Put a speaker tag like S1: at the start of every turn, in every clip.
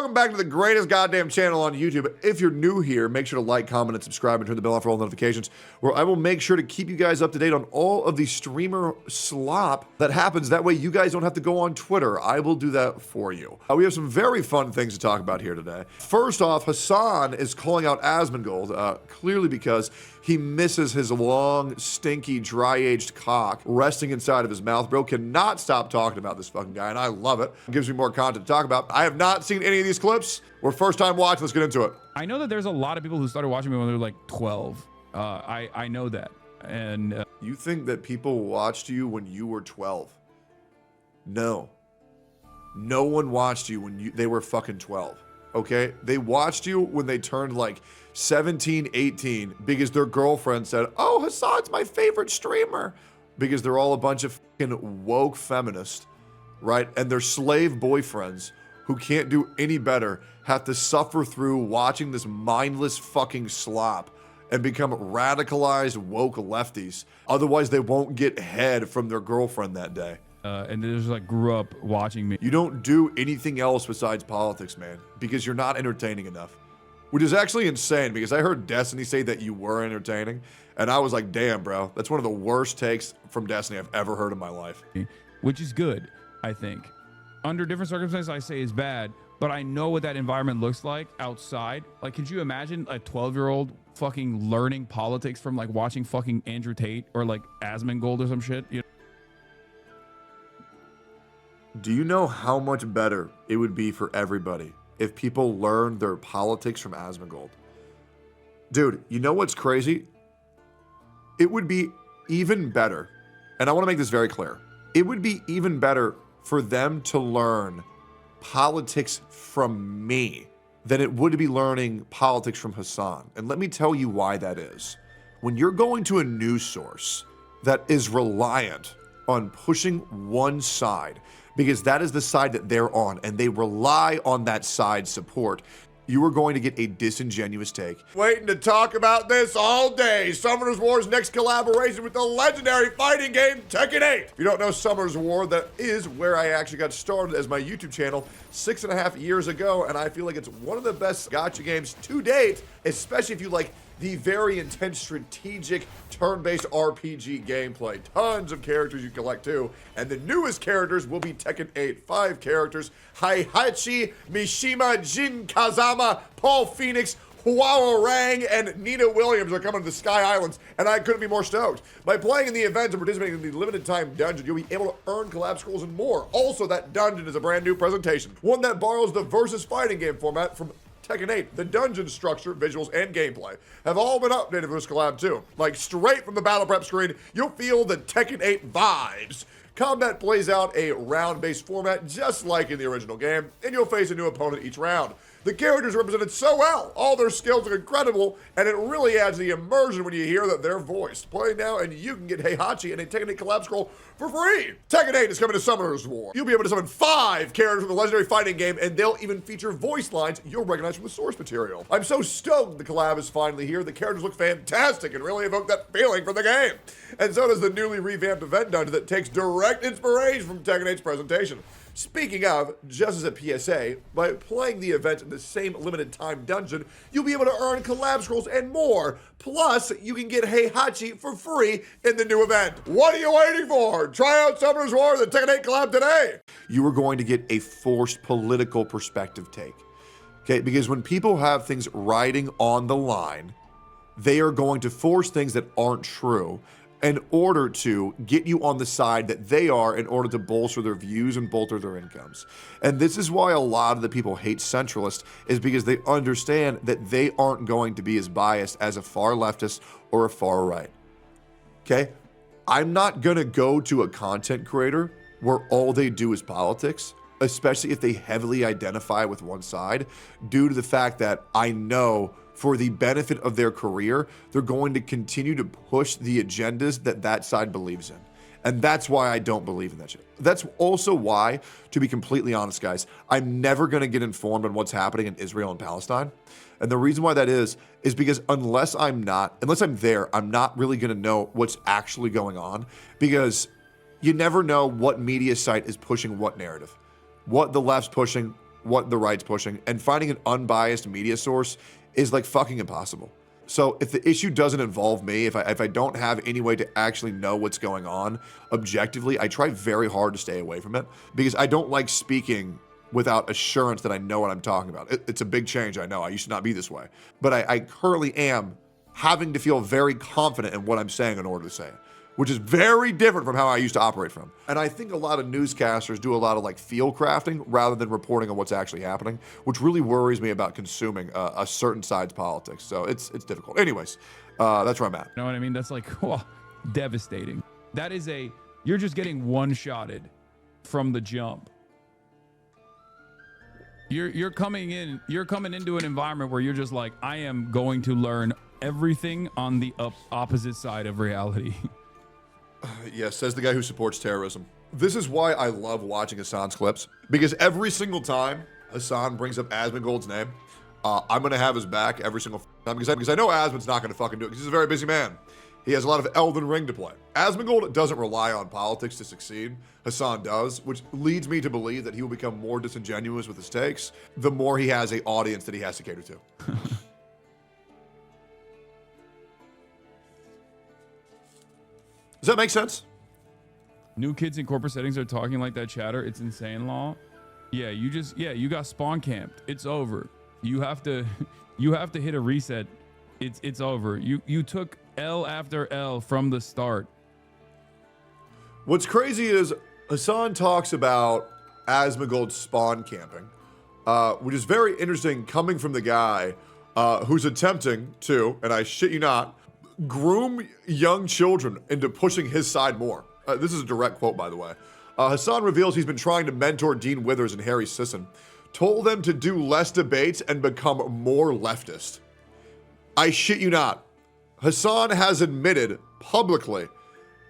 S1: welcome back to the greatest goddamn channel on YouTube. If you're new here, make sure to like, comment, and subscribe, and turn the bell on for all notifications, where I will make sure to keep you guys up to date on all of the streamer slop that happens. That way you guys don't have to go on Twitter. I will do that for you. We have some very fun things to talk about here today. First off, Hasan is calling out Asmongold, clearly because he misses his long, stinky, dry-aged cock resting inside of his mouth. Bro cannot stop talking about this fucking guy, and I love it. It gives me more content to talk about. I have not seen any of these clips. We're first time watching. Let's get into it.
S2: I know that there's a lot of people who started watching me when they were like 12. I know that. And
S1: you think that people watched you when you were 12? No. No one watched you when they were fucking 12. Okay? They watched you when they turned like 17, 18 because their girlfriend said, "Oh, Hasan's my favorite streamer." Because they're all a bunch of fucking woke feminists, right? And their slave boyfriends who can't do any better have to suffer through watching this mindless fucking slop and become radicalized woke lefties. Otherwise, they won't get head from their girlfriend that day.
S2: and they just like grew up watching me.
S1: You don't do anything else besides politics, man, because you're not entertaining enough. Which is actually insane, because I heard Destiny say that you were entertaining, and I was like, damn, bro, that's one of the worst takes from Destiny I've ever heard in my life.
S2: Which is good, I think. Under different circumstances, I say is bad, but I know what that environment looks like outside. Like, could you imagine a 12-year-old fucking learning politics from like watching fucking Andrew Tate or like Asmongold or some shit? You know?
S1: Do you know how much better it would be for everybody if people learned their politics from Asmongold? Dude, you know what's crazy? It would be even better, and I want to make this very clear. It would be even better for them to learn politics from me than it would be learning politics from Hasan. And let me tell you why that is. When you're going to a news source that is reliant on pushing one side, because that is the side that they're on, and they rely on that side's support, you are going to get a disingenuous take. Waiting to talk about this all day. Summoners War's next collaboration with the legendary fighting game Tekken 8. If you don't know Summoners War, that is where I actually got started as my YouTube channel 6.5 years ago, and I feel like it's one of the best gacha games to date, especially if you like the very intense strategic turn-based RPG gameplay. Tons of characters you collect too. And the newest characters will be Tekken 8. 5 characters: Heihachi, Mishima, Jin Kazama, Paul Phoenix, Huao Rang, and Nina Williams are coming to the Sky Islands, and I couldn't be more stoked. By playing in the event and participating in the limited time dungeon, you'll be able to earn collab scrolls and more. Also, that dungeon is a brand new presentation, one that borrows the versus fighting game format from Tekken 8. The dungeon structure, visuals, and gameplay have all been updated for this collab too. Like, straight from the battle prep screen, you'll feel the Tekken 8 vibes. Combat plays out a round-based format just like in the original game, and you'll face a new opponent each round. The characters are represented so well, all their skills are incredible, and it really adds the immersion when you hear that they're voiced. Play now and you can get Heihachi and a Tekken 8 collab scroll for free. Tekken 8 is coming to Summoners War. You'll be able to summon 5 characters from the legendary fighting game, and they'll even feature voice lines you'll recognize from the source material. I'm so stoked the collab is finally here. The characters look fantastic and really evoke that feeling from the game. And so does the newly revamped event dungeon that takes direct inspiration from Tekken 8's presentation. Speaking of, just as a PSA, by playing the event in the same limited time dungeon, you'll be able to earn collab scrolls and more. Plus, you can get Heihachi for free in the new event. What are you waiting for? Try out Summoners War, the Tekken 8 collab today. You are going to get a forced political perspective take. Okay, because when people have things riding on the line, they are going to force things that aren't true in order to get you on the side that they are, in order to bolster their views and bolster their incomes. And this is why a lot of the people hate centralists, is because they understand that they aren't going to be as biased as a far leftist or a far right. Okay? I'm not going to go to a content creator where all they do is politics, especially if they heavily identify with one side, due to the fact that I know for the benefit of their career, they're going to continue to push the agendas that that side believes in. And that's why I don't believe in that shit. That's also why, to be completely honest, guys, I'm never going to get informed on what's happening in Israel and Palestine. And the reason why that is because unless I'm there, I'm not really going to know what's actually going on, because you never know what media site is pushing what narrative, what the left's pushing, what the right's pushing, and finding an unbiased media source is like fucking impossible. So if the issue doesn't involve me, if I don't have any way to actually know what's going on objectively, I try very hard to stay away from it because I don't like speaking without assurance that I know what I'm talking about. It's a big change, I know. I used to not be this way. But I currently am having to feel very confident in what I'm saying in order to say it, which is very different from how I used to operate from. And I think a lot of newscasters do a lot of like field crafting rather than reporting on what's actually happening, which really worries me about consuming a certain side's politics. So it's difficult. Anyways, that's where I'm at.
S2: You know what I mean? That's like, devastating. That is you're just getting one-shotted from the jump. You're coming into an environment where you're just like, I am going to learn everything on the opposite side of reality.
S1: Yes, says the guy who supports terrorism. This is why I love watching Hasan's clips, because every single time Hasan brings up Asmongold's name, I'm going to have his back every single time because I know Asmon's not going to fucking do it because he's a very busy man. He has a lot of Elden Ring to play. Asmongold doesn't rely on politics to succeed. Hasan does, which leads me to believe that he will become more disingenuous with his takes the more he has an audience that he has to cater to. Does that make sense?
S2: New kids in corporate settings are talking like that, chatter. It's insane, law. Yeah, you got spawn camped. It's over. You have to hit a reset. It's over. You took L after L from the start.
S1: What's crazy is Hasan talks about Asmongold spawn camping, which is very interesting coming from the guy who's attempting to, and I shit you not, groom young children into pushing his side more. This is a direct quote, by the way. Hasan reveals he's been trying to mentor Dean Withers and Harry Sisson, told them to do less debates and become more leftist. I shit you not. Hasan has admitted publicly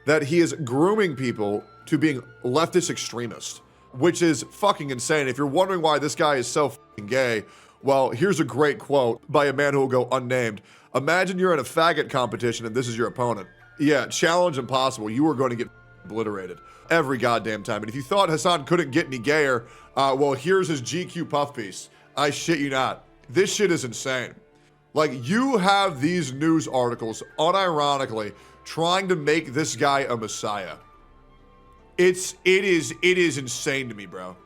S1: that he is grooming people to being leftist extremists, which is fucking insane. If you're wondering why this guy is so fucking gay, well, here's a great quote by a man who will go unnamed. Imagine you're in a faggot competition and this is your opponent. Yeah, challenge impossible. You are going to get obliterated every goddamn time. And if you thought Hasan couldn't get any gayer, well, here's his GQ puff piece. I shit you not. This shit is insane. Like, you have these news articles unironically trying to make this guy a messiah. It is insane to me, bro.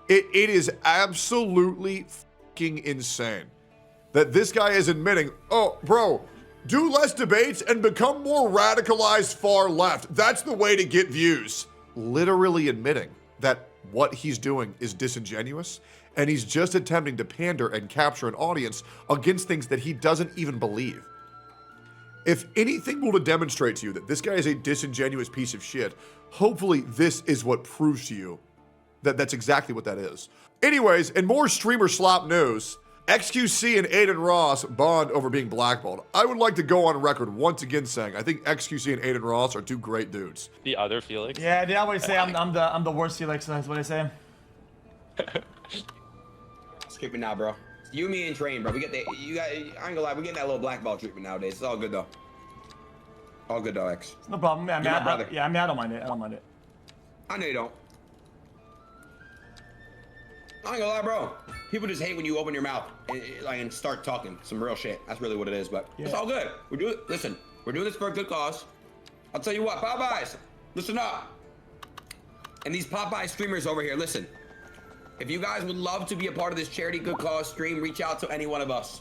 S1: It is absolutely fucking insane that this guy is admitting, oh, bro, do less debates and become more radicalized far left. That's the way to get views. Literally admitting that what he's doing is disingenuous and he's just attempting to pander and capture an audience against things that he doesn't even believe. If anything will to demonstrate to you that this guy is a disingenuous piece of shit, hopefully this is what proves to you that that's exactly what that is. Anyways, in more streamer slop news, XQC and Aiden Ross bond over being blackballed. I would like to go on record once again saying I think XQC and Aiden Ross are two great dudes.
S3: The other Felix?
S4: Yeah, they always say I'm the worst Felix. That's what they say.
S5: Treatment now, bro. You, me, and Train, bro. We get the I ain't gonna lie, we're getting that little black ball treatment nowadays. It's all good though. All good though, X.
S4: No problem. I mean,
S5: You're my brother.
S4: I don't mind it. I don't mind it.
S5: I know you don't. I ain't gonna lie, bro. People just hate when you open your mouth and start talking some real shit. That's really what it is, but it's all good. We're doing this for a good cause. I'll tell you what, Popeyes, listen up. And these Popeye streamers over here, listen. If you guys would love to be a part of this charity good cause stream, reach out to any one of us.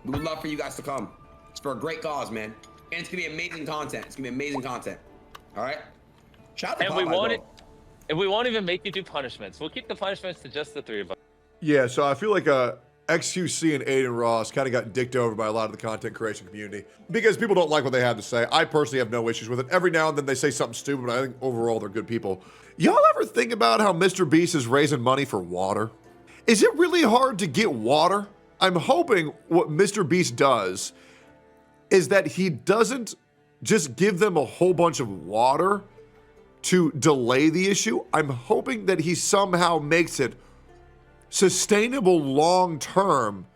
S5: We would love for you guys to come. It's for a great cause, man. And it's gonna be amazing content. It's gonna be amazing content. All right? Shout out to Popeye,
S3: and we won't even make you do punishments. We'll keep the punishments to just the three of us.
S1: Yeah, so I feel like XQC and Aiden Ross kind of got dicked over by a lot of the content creation community because people don't like what they have to say. I personally have no issues with it. Every now and then they say something stupid, but I think overall they're good people. Y'all ever think about how Mr. Beast is raising money for water? Is it really hard to get water? I'm hoping what Mr. Beast does is that he doesn't just give them a whole bunch of water to delay the issue. I'm hoping that he somehow makes it sustainable long term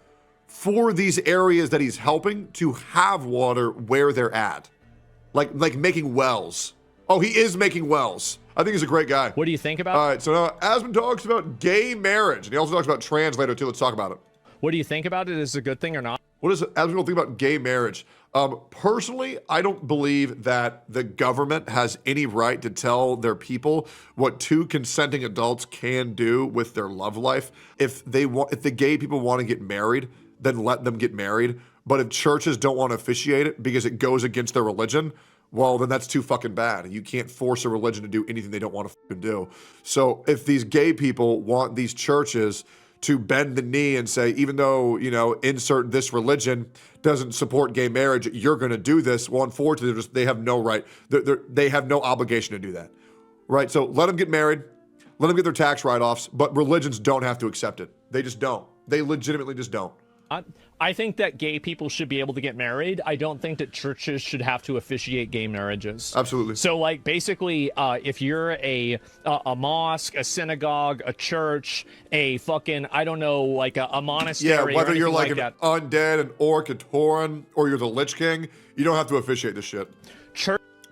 S1: for these areas that he's helping to have water where they're at. Like making wells Oh, he is making wells. I think he's a great guy.
S6: What do you think about?
S1: All right, so now Asmon talks about gay marriage, and he also talks about trans later too. Let's talk about it.
S6: What do you think about it? Is it a good thing or not?
S1: What does Asmon think about gay marriage? Personally, I don't believe that the government has any right to tell their people what two consenting adults can do with their love life. If the gay people want to get married, then let them get married. But if churches don't want to officiate it because it goes against their religion, well, then that's too fucking bad. You can't force a religion to do anything they don't want to fucking do. So if these gay people want these churches to bend the knee and say, even though, insert this religion doesn't support gay marriage, you're going to do this. Well, unfortunately, they have no right. They have no obligation to do that. Right? So let them get married. Let them get their tax write-offs. But religions don't have to accept it. They just don't. They legitimately just don't.
S6: I think that gay people should be able to get married. I don't think that churches should have to officiate gay marriages.
S1: Absolutely.
S6: So, like, basically, if you're a mosque, a synagogue, a church, a fucking, I don't know, like a monastery.
S1: Yeah, whether you're like an
S6: that.
S1: undead, an orc, a tauren, or you're the Lich King, you don't have to officiate this shit.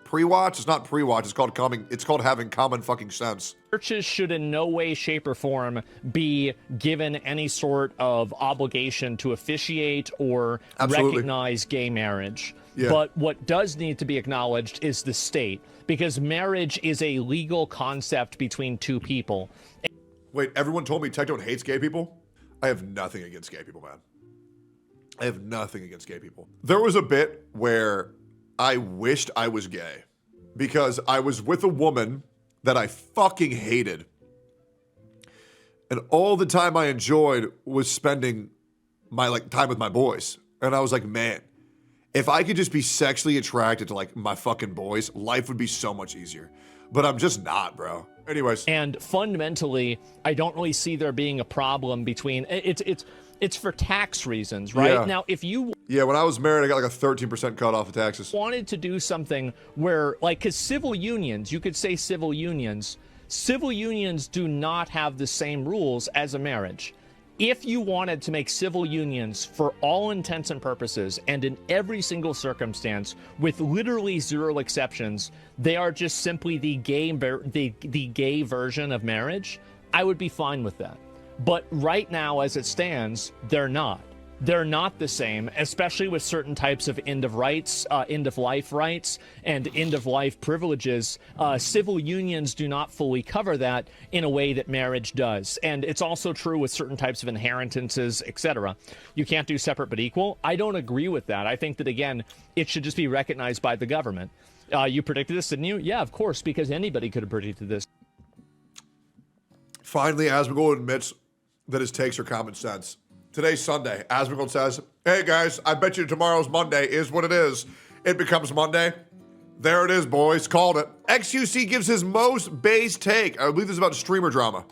S1: Pre-watch? It's not pre-watch. It's called having common fucking sense.
S6: Churches should in no way, shape, or form be given any sort of obligation to officiate or recognize gay marriage. Yeah. But what does need to be acknowledged is the state, because marriage is a legal concept between two people.
S1: Wait, everyone told me Tectone hates gay people? I have nothing against gay people, man. I have nothing against gay people. There was a bit where I wished I was gay because I was with a woman that I fucking hated. And all the time I enjoyed was spending my time with my boys. And I was like, man, if I could just be sexually attracted to my fucking boys, life would be so much easier. But I'm just not, bro. Anyways.
S6: And fundamentally, I don't really see there being a problem between it's for tax reasons, right?
S1: Yeah.
S6: Now, if you
S1: when I was married, I got like a 13% cut off of taxes.
S6: Wanted to do something where, because civil unions, you could say civil unions do not have the same rules as a marriage. If you wanted to make civil unions, for all intents and purposes, and in every single circumstance, with literally zero exceptions, they are just simply the gay version of marriage, I would be fine with that. But right now, as it stands, they're not. They're not the same, especially with certain types of end-of-life rights and end-of-life privileges. Civil unions do not fully cover that in a way that marriage does. And it's also true with certain types of inheritances, etc. You can't do separate but equal. I don't agree with that. I think that, again, it should just be recognized by the government. You predicted this, didn't you? Yeah, of course, because anybody could have predicted this.
S1: Finally, Asmongold admits that his takes are common sense. Today's Sunday. Asmongold says, hey guys, I bet you tomorrow's Monday is what it is. It becomes Monday. There it is, boys. Called it. XQC gives his most base take. I believe this is about streamer drama.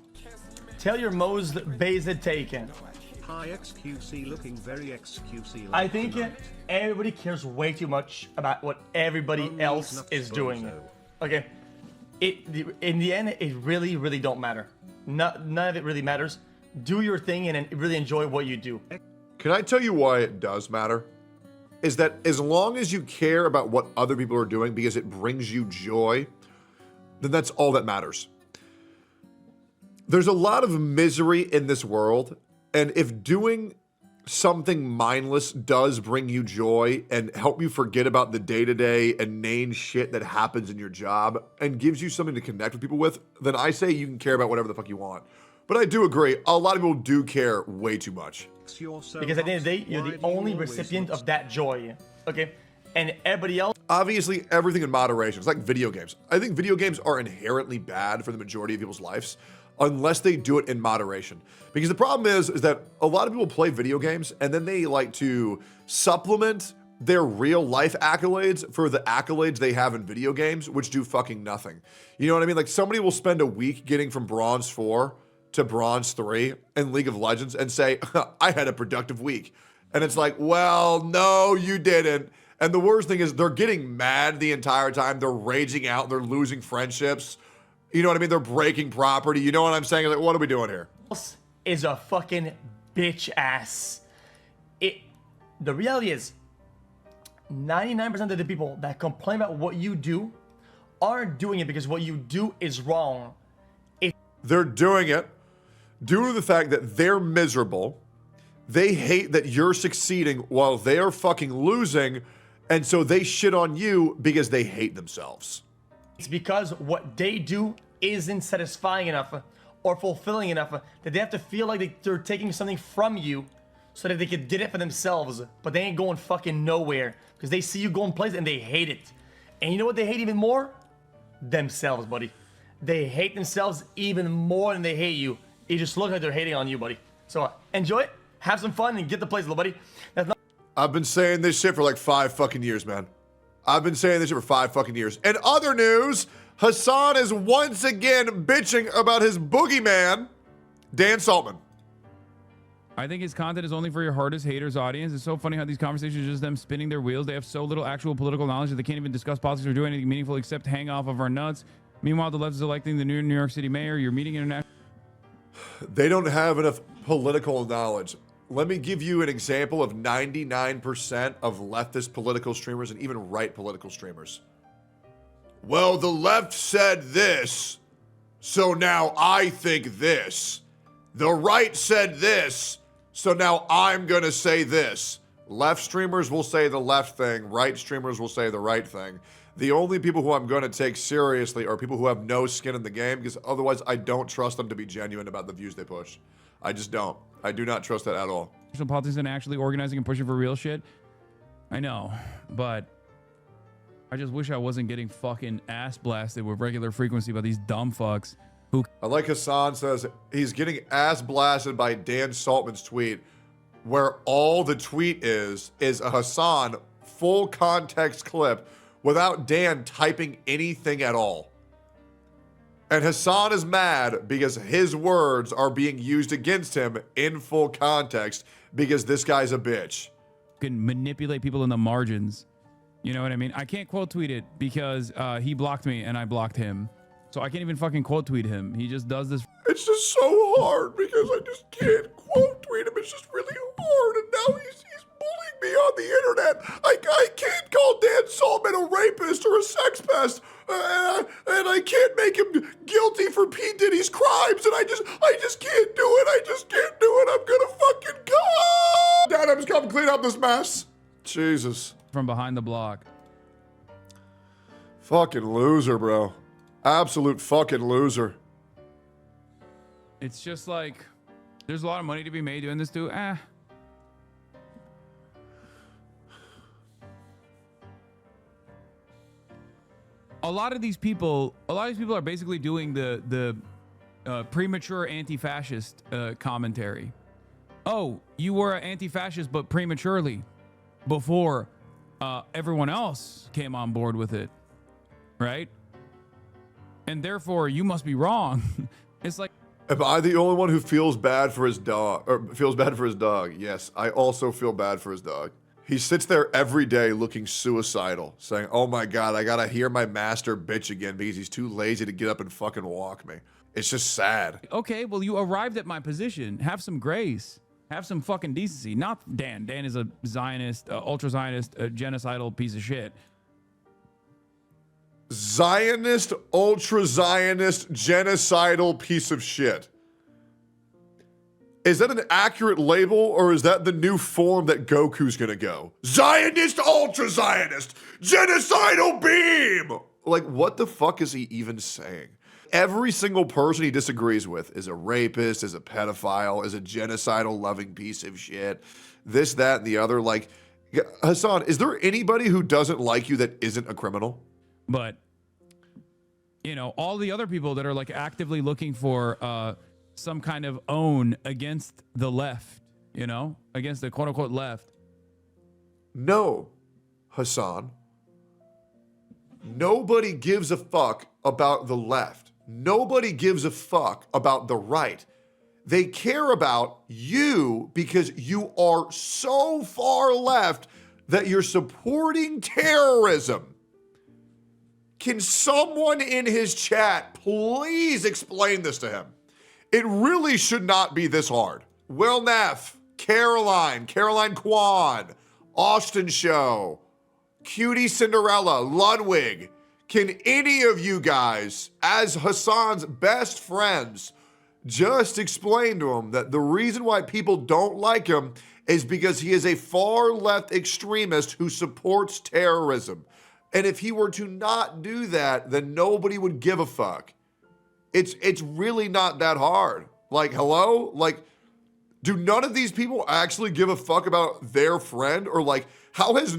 S4: Tell your most basic take.
S7: Hi XQC, looking very XQC.
S4: I think everybody cares way too much about what everybody else is doing. Okay. In the end, it really don't matter. None of it really matters. Do your thing and really enjoy what you do.
S1: Can I tell you why it does matter? Is that as long as you care about what other people are doing because it brings you joy, then that's all that matters. There's a lot of misery in this world, and if doing something mindless does bring you joy and help you forget about the day-to-day inane shit that happens in your job and gives you something to connect with people with, then I say you can care about whatever the fuck you want. But I do agree, a lot of people do care way too much.
S4: Because at the end of the day, you're the only recipient of that joy, okay? And everybody else...
S1: Obviously, everything in moderation. It's like video games. I think video games are inherently bad for the majority of people's lives unless they do it in moderation. Because the problem is that a lot of people play video games and then they like to supplement their real life accolades for the accolades they have in video games, which do fucking nothing. You know what I mean? Like somebody will spend a week getting from Bronze 4 to Bronze 3 in League of Legends and say, I had a productive week. And it's like, well, no, you didn't. And the worst thing is they're getting mad the entire time. They're raging out. They're losing friendships. You know what I mean? They're breaking property. You know what I'm saying? Like, what are we doing here?
S4: Is a fucking bitch ass. The reality is 99% of the people that complain about what you do aren't doing it because what you do is wrong.
S1: They're doing it due to the fact that they're miserable. They hate that you're succeeding while they're fucking losing. And so they shit on you because they hate themselves.
S4: It's because what they do isn't satisfying enough or fulfilling enough that they have to feel like they're taking something from you so that they can get it for themselves. But they ain't going fucking nowhere because they see you going places and they hate it. And you know what they hate even more? Themselves, buddy. They hate themselves even more than they hate you. It just looks like they're hating on you, buddy. So enjoy it, have some fun, and get the place, little buddy. That's not
S1: I've been saying this shit for like 5 fucking years, man. I've been saying this shit for 5 fucking years. In other news, Hasan is once again bitching about his boogeyman, Dan Saltman.
S2: I think his content is only for your hardest haters audience. It's so funny how these conversations are just them spinning their wheels. They have so little actual political knowledge that they can't even discuss politics or do anything meaningful except hang off of our nuts. Meanwhile, the left is electing the new New York City mayor. You're meeting international.
S1: They don't have enough political knowledge. Let me give you an example of 99% of leftist political streamers and even right political streamers. Well, the left said this, so now I think this. The right said this, so now I'm gonna say this. Left streamers will say the left thing, right streamers will say the right thing. The only people who I'm gonna take seriously are people who have no skin in the game, because otherwise I don't trust them to be genuine about the views they push. I just don't. I do not trust that at all.
S2: Politics and actually organizing and pushing for real shit. I know, but I just wish I wasn't getting fucking ass blasted with regular frequency by these dumb fucks who.
S1: I like Hasan says he's getting ass blasted by Dan Saltman's tweet, where all the tweet is a Hasan full context clip without Dan typing anything at all. And Hasan is mad because his words are being used against him in full context because this guy's a bitch.
S2: Can manipulate people in the margins. You know what I mean? I can't quote tweet it because he blocked me and I blocked him. So I can't even fucking quote tweet him. He just does this.
S1: It's just so hard because I just can't quote tweet him. It's just really hard. And now he's bullying me on the internet. I can't call Dan Saltman a rapist or a sex pest. And I can't make him guilty for P. Diddy's crimes. And I just can't do it. I just can't do it. I'm gonna fucking come. Dad, I'm just coming clean up this mess. Jesus.
S2: From behind the block.
S1: Fucking loser, bro. Absolute fucking loser.
S2: It's just like, there's a lot of money to be made doing this too. A lot of these people are basically doing the premature anti-fascist commentary. Oh, you were an anti-fascist, but prematurely, before everyone else came on board with it, right? And therefore, you must be wrong. It's like,
S1: am I the only one who feels bad for his dog, or feels bad for his dog? Yes, I also feel bad for his dog. He sits there every day looking suicidal, saying, oh my God, I gotta hear my master bitch again because he's too lazy to get up and fucking walk me. It's just sad.
S2: okay, well, you arrived at my position. Have some grace. Have some fucking decency. Not Dan. Dan is a Zionist, ultra-Zionist, genocidal piece of shit.
S1: Zionist, ultra-Zionist, genocidal piece of shit. Is that an accurate label, or is that the new form that Goku's gonna go? Zionist, ultra-Zionist, genocidal beam! Like, what the fuck is he even saying? Every single person he disagrees with is a rapist, is a pedophile, is a genocidal loving piece of shit. This, that, and the other. Like, Hasan, is there anybody who doesn't like you that isn't a criminal?
S2: But, you know, all the other people that are like actively looking for some kind of own against the left, you know, against the quote unquote left.
S1: No, Hasan. Nobody gives a fuck about the left. Nobody gives a fuck about the right. They care about you because you are so far left that you're supporting terrorism. Can someone in his chat please explain this to him? It really should not be this hard. Will Neff, Caroline Kwan, Austin Show, Cutie Cinderella, Ludwig, Can any of you guys, as Hasan's best friends, just explain to him that the reason why people don't like him is because he is a far left extremist who supports terrorism. And if he were to not do that, then nobody would give a fuck. It's really not that hard. Like, hello? Like, do none of these people actually give a fuck about their friend? Or like, how has,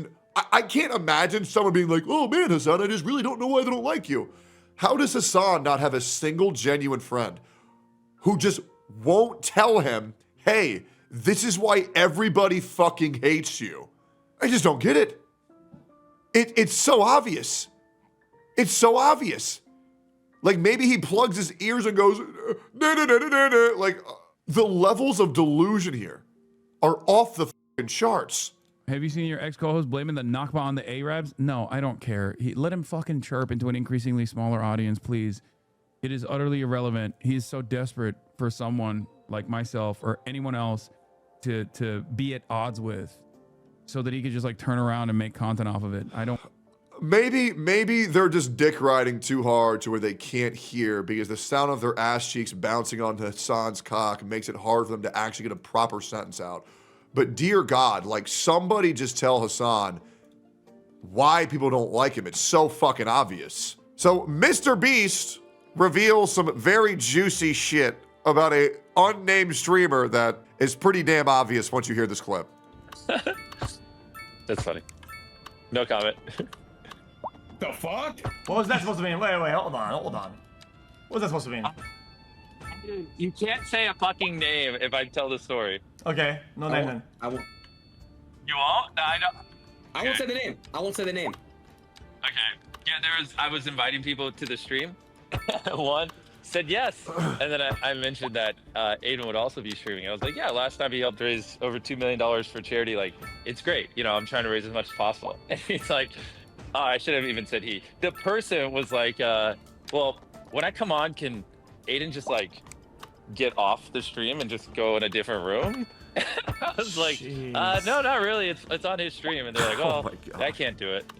S1: I can't imagine someone being like, oh man, Hasan, I just really don't know why they don't like you. How does Hasan not have a single genuine friend who just won't tell him, hey, this is why everybody fucking hates you? I just don't get it. It's so obvious. It's so obvious. Like maybe he plugs his ears and goes, nah, nah, nah, nah, nah, nah. Like the levels of delusion here are off the fucking charts.
S2: Have you seen your ex-co-host blaming the Nakba on the Arabs? No, I don't care. Let him fucking chirp into an increasingly smaller audience, please. It is utterly irrelevant. He is so desperate for someone like myself or anyone else to be at odds with so that he could just like turn around and make content off of it. I don't...
S1: Maybe they're just dick riding too hard to where they can't hear because the sound of their ass cheeks bouncing onto Hasan's cock makes it hard for them to actually get a proper sentence out. But dear God, like somebody just tell Hasan why people don't like him. It's so fucking obvious. So Mr. Beast reveals some very juicy shit about a unnamed streamer that is pretty damn obvious once you hear this clip.
S3: That's funny. No comment.
S5: The fuck?
S4: What was that supposed to mean? Wait, hold on. What was that supposed to mean?
S3: Dude, you can't say a fucking name if I tell the story.
S4: Okay, no name then.
S5: I won't.
S3: You won't? No, I don't.
S5: I won't say the name. I won't say the name.
S3: Okay. Yeah, I was inviting people to the stream. One said yes, and then I mentioned that Aiden would also be streaming. I was like, yeah, last time he helped raise over $2 million for charity. Like, it's great. You know, I'm trying to raise as much as possible. And he's like, oh, I should have even said he. The person was like, well, when I come on, can Aiden just like get off the stream and just go in a different room? I was like, no, not really. It's on his stream. And they're like, oh, I can't do it.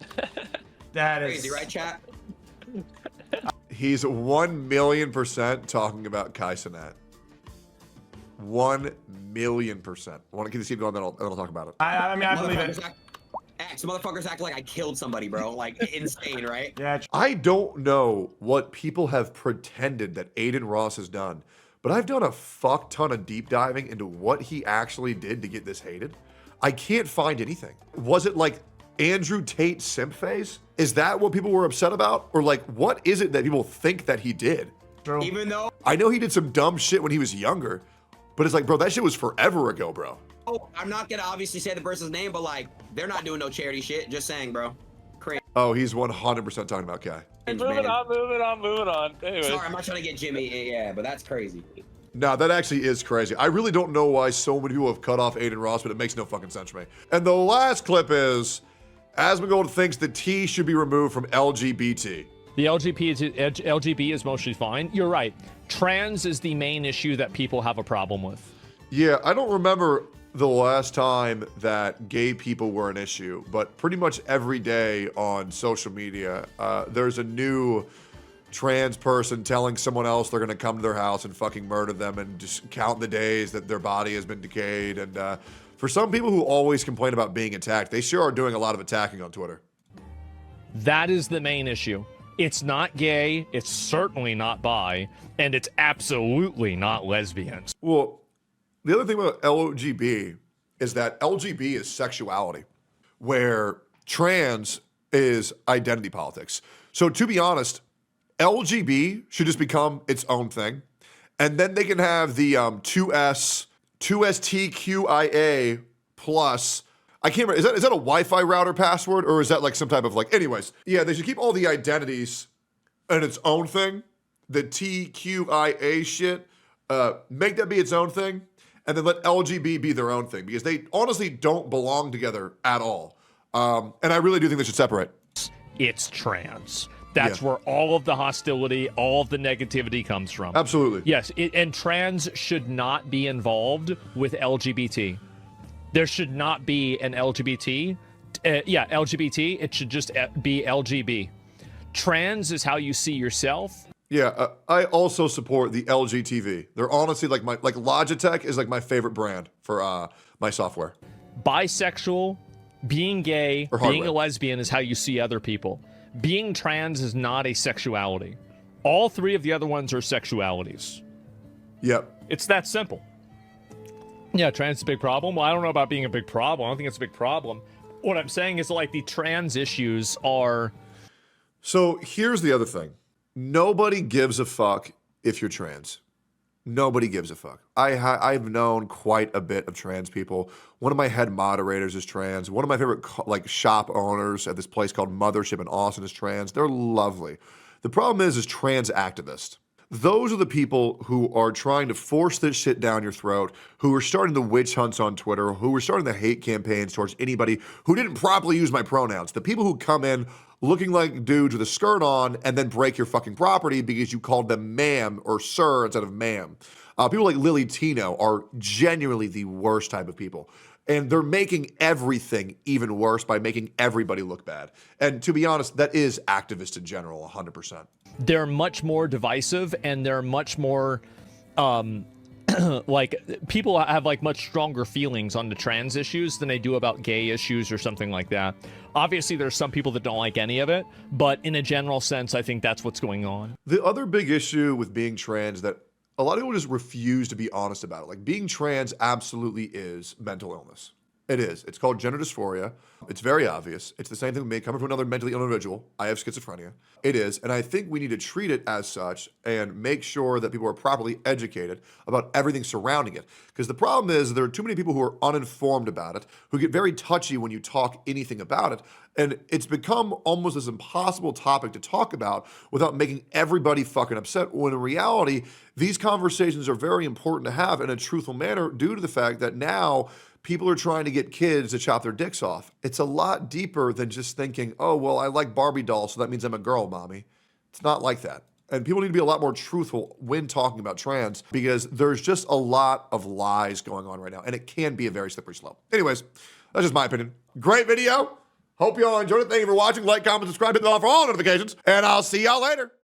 S4: That is
S5: Crazy, right, chat?
S1: He's 1,000,000% talking about Kaisenet. 1,000,000%. I want to keep going, then I'll talk about it.
S4: I mean, I believe it.
S5: Motherfuckers act like I killed somebody, bro. Like, insane, right?
S4: Yeah.
S1: I don't know what people have pretended that Aiden Ross has done, but I've done a fuck ton of deep diving into what he actually did to get this hated. I can't find anything. Was it like Andrew Tate simp phase? Is that what people were upset about? Or like, what is it that people think that he did?
S4: True.
S5: Even though
S1: I know he did some dumb shit when he was younger, but it's like, bro, that shit was forever ago, bro.
S5: I'm not gonna obviously say the person's name, but like, they're not doing no charity shit. Just saying, bro. Crazy.
S1: Oh, he's 100% talking about Kai.
S3: Moving on. Anyways.
S5: Sorry, I'm not trying to get Jimmy. Yeah, but that's crazy.
S1: No, that actually is crazy. I really don't know why so many people have cut off Aiden Ross, but it makes no fucking sense to me. And the last clip is Asmongold thinks the T should be removed from LGBT.
S6: The LGB is mostly fine. You're right. Trans is the main issue that people have a problem with.
S1: Yeah, I don't remember the last time that gay people were an issue, but pretty much every day on social media, there's a new trans person telling someone else they're going to come to their house and fucking murder them and just count the days that their body has been decayed. And for some people who always complain about being attacked, they sure are doing a lot of attacking on Twitter.
S6: That is the main issue. It's not gay, it's certainly not bi, and it's absolutely not lesbians.
S1: Well, the other thing about LGB is that LGB is sexuality, where trans is identity politics. So to be honest, LGB should just become its own thing. And then they can have the 2STQIA plus. I can't remember, is that a Wi-Fi router password or is that like some type of like, anyways. Yeah, they should keep all the identities in its own thing. The TQIA shit, make that be its own thing. And then let LGB be their own thing because they honestly don't belong together at all. And I really do think they should separate.
S6: It's trans. That's where all of the hostility, all of the negativity comes from.
S1: Absolutely.
S6: Yes, and trans should not be involved with LGBT. There should not be an LGBT. LGBT, it should just be LGB. Trans is how you see yourself.
S1: Yeah, I also support the LG TV. They're honestly like Logitech is like my favorite brand for my software.
S6: Bisexual, being gay,
S1: Or
S6: being
S1: hardware.
S6: a lesbian is how you see other people. Being trans is not a sexuality. All three of the other ones are sexualities.
S1: Yep.
S6: It's that simple. Yeah, trans is a big problem. Well, I don't know about being a big problem. I don't think it's a big problem. What I'm saying is like the trans issues are...
S1: So here's the other thing. Nobody gives a fuck if you're trans. Nobody gives a fuck. I've known quite a bit of trans people. One of my head moderators is trans. One of my favorite shop owners at this place called Mothership in Austin is trans. They're lovely. The problem is trans activists. Those are the people who are trying to force this shit down your throat, who are starting the witch hunts on Twitter, who are starting the hate campaigns towards anybody who didn't properly use my pronouns. The people who come in looking like dudes with a skirt on and then break your fucking property because you called them ma'am or sir instead of ma'am. People like Lily Tino are genuinely the worst type of people. And they're making everything even worse by making everybody look bad. And to be honest, that is activist in general, 100%.
S6: They're much more divisive, and they're much more like people have like much stronger feelings on the trans issues than they do about gay issues or something like that. Obviously, there's some people that don't like any of it, but in a general sense, I think that's what's going on.
S1: The other big issue with being trans that a lot of people just refuse to be honest about it. Like, being trans absolutely is mental illness. It is. It's called gender dysphoria. It's very obvious. It's the same thing with me coming from another mentally ill individual. I have schizophrenia. It is. And I think we need to treat it as such and make sure that people are properly educated about everything surrounding it. Because the problem is there are too many people who are uninformed about it, who get very touchy when you talk anything about it. And it's become almost this impossible topic to talk about without making everybody fucking upset, when in reality, these conversations are very important to have in a truthful manner due to the fact that now people are trying to get kids to chop their dicks off. It's a lot deeper than just thinking, oh, well, I like Barbie dolls, so that means I'm a girl, mommy. It's not like that. And people need to be a lot more truthful when talking about trans, because there's just a lot of lies going on right now, and it can be a very slippery slope. Anyways, that's just my opinion. Great video. Hope you all enjoyed it. Thank you for watching. Like, comment, subscribe, hit the bell for all notifications, and I'll see y'all later.